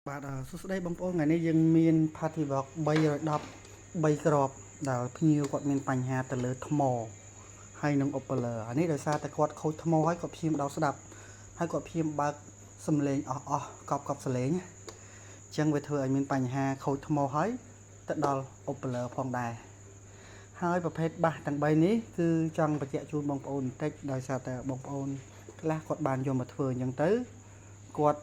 បាទសួស្តីបងប្អូនថ្ងៃនេះយើងមាន party walk 310ក្របដែលភ្ញៀវគាត់មានបញ្ហាទៅលើថ្មហើយនឹងឧបលើអានេះដោយសារតែគាត់ខូចថ្មហើយគាត់ព្យាយាមដោតស្ដាប់ហើយគាត់ព្យាយាមបើកសំឡេងអស់កប់សំឡេងអញ្ចឹងវាធ្វើឲ្យមានបញ្ហាខូចថ្មហើយទៅដល់ឧបលើផងដែរហើយប្រភេទបាសទាំង3នេះគឺចង់បញ្ជាក់ជូនបងប្អូនបន្តិចដោយសារតែបងប្អូនខ្លះគាត់បានយកមកធ្វើអញ្ចឹងទៅគាត់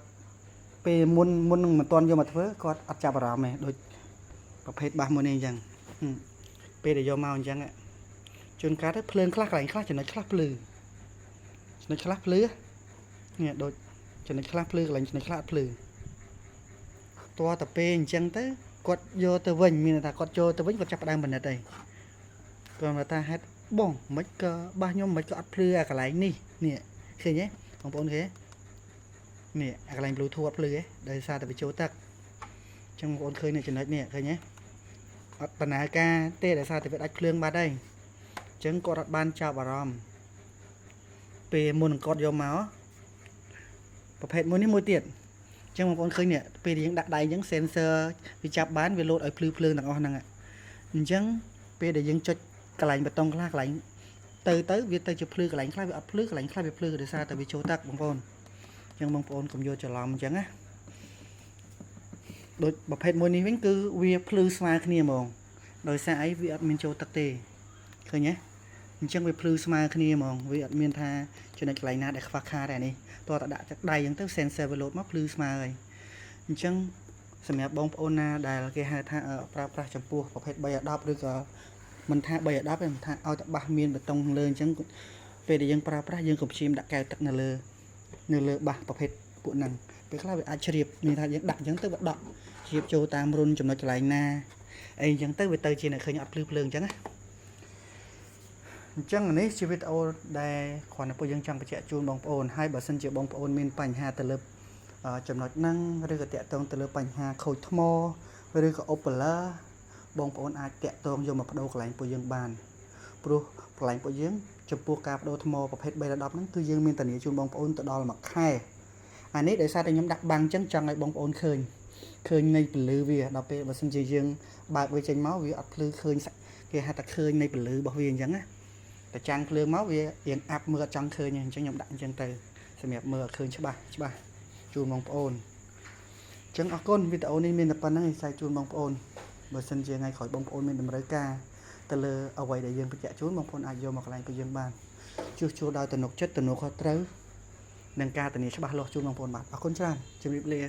ពេលមុននឹងមិនទាន់យកមកធ្វើគាត់អត់ចាប់អារម្មណ៍ទេដូចប្រភេទបាសមួយនេះអញ្ចឹងពេលដែលយកមកអញ្ចឹងជួនកាលទៅភ្លើងខ្លះកន្លែងខ្លះចំណុចខ្លះភ្លឺចំណុចខ្លះភ្លឺនេះដូចចំណុចខ្លះភ្លឺកន្លែងចំណុចខ្លះអត់ភ្លឺតើតែពេលអញ្ចឹងទៅគាត់យកទៅវិញមានថាគាត់ចូលទៅវិញគាត់ចាប់ផ្ដើមបណ្ឌិតអីគាត់មកថាហេតុបងមិនក៏បាសខ្ញុំមិនក៏អត់ភ្លឺអាកន្លែងនេះនេះឃើញទេបងប្អូនឃើញនេះអាកន្លែង Bluetooth អត់ភ្លឺទេដោយសារតែវាចូលទឹកអញ្ចឹងបងប្អូនឃើញនៅចំណុចនេះឃើញទេអត់ដំណើរការទេដោយសារតែវាដាច់ភ្លើងបាត់ហើយអញ្ចឹងគាត់អត់បានចាប់អារម្មណ៍ពេលមុននឹងគាត់យកមកប្រភេទមួយនេះមួយទៀតអញ្ចឹងបងប្អូនឃើញនេះពេលយើងដាក់ដៃអញ្ចឹង sensor វាចាប់បានវាលោតឲ្យភ្លឺភ្លើងទាំងអស់ហ្នឹងអញ្ចឹងពេលដែលយើងចុចកន្លែងបេតុងខ្លះកន្លែងទៅវាទៅជាភ្លឺកន្លែងខ្លះវាអត់ភ្លឺកន្លែងខ្លះវាភ្លឺដោយសារតែវាចូលទឹកបងប្អូនអញ្ចឹងបងប្អូនកុំយកច្រឡំអញ្ចឹងណាដូចប្រភេទមួយនេះវិញគឺវាភ្លឺស្មើគ្នាហ្មងដោយសារអីវាអត់មានចូលទឹកទេឃើញទេអញ្ចឹងវាភ្លឺស្មើគ្នាហ្មងវាអត់មានថាចំណុចកន្លែងណាដែលខ្វះខាតដែរនេះតោះតែដាក់ទឹកដៃអញ្ចឹងទៅ sensor វាលោតមកភ្លឺស្មើហើយអញ្ចឹងសម្រាប់បងប្អូនណាដែលគេហៅថាប្រើប្រាស់ចំពោះប្រភេទ310ឬក៏មិនថា310ទេមិនថាឲ្យតែបាសមានបេតុងលើអញ្ចឹងពេលដែលយើងប្រើប្រាស់យើងកុំព្យាយាមដាក់កែវទឹកនៅលើបាសប្រភេទពួកហ្នឹងពេលខ្លះវាអាចជ្រាបមានថាយើងដាក់អញ្ចឹងទៅវាដក់ជ្រាបចូលតាមរុនចំណុចកន្លែងណាអីអញ្ចឹងទៅវាទៅជាអ្នកឃើញអត់ភ្លឺភ្លើងអញ្ចឹងណាអញ្ចឹងនេះជាវីដេអូដែលគ្រាន់តែពួកយើងចង់បញ្ជាក់ជូនបងប្អូនហើយបើសិនជាបងប្អូនមានបញ្ហាទៅលើចំណុចហ្នឹងឬក៏តាក់ទងទៅលើបញ្ហាខូចថ្មឬក៏អូប៉ូឡាបងប្អូនអាចតាក់ទងយកមកបដូរកន្លែងពួកយើងបានព្រោះកន្លែងពួកយើងចំពោះការបដូរថ្មប្រភេទ310ហ្នឹងគឺយើងមានធានាជូនបងប្អូនទៅដល់មួយខែអានេះដោយសារតែខ្ញុំដាក់បាំងអញ្ចឹងចង់ឲ្យបងប្អូនឃើញនៃពលឺវាដល់ពេលបើសិនជាយើងបើកវាចេញមកវាអត់ភ្លឺឃើញគេហៅថាឃើញនៃពលឺរបស់វាអញ្ចឹងណាតែចាំងភ្លើងមកវារៀងអាប់មើលអត់ចង់ឃើញអញ្ចឹងខ្ញុំដាក់អញ្ចឹងទៅសម្រាប់មើលឲ្យឃើញច្បាស់ជូនបងប្អូនអញ្ចឹងអរគុណវីដេអូនេះមានតែប៉ុណ្្នឹងឯងចែកជូនបងប្អូនបើសិនជាថ្ងៃក្រោយបងប្អូនមានតម្រូវការទៅលើអ្វីដែលយើងបញ្ជាក់ជូនបងប្អូនអាចយកមកកន្លែងពួកយើងបានជួសជុលដោយទំនុកចិត្តទំនួលខុសត្រូវនឹងការធានាច្បាស់លាស់ជូនបងប្អូនបាទអរគុណច្រើនជម្រាបលា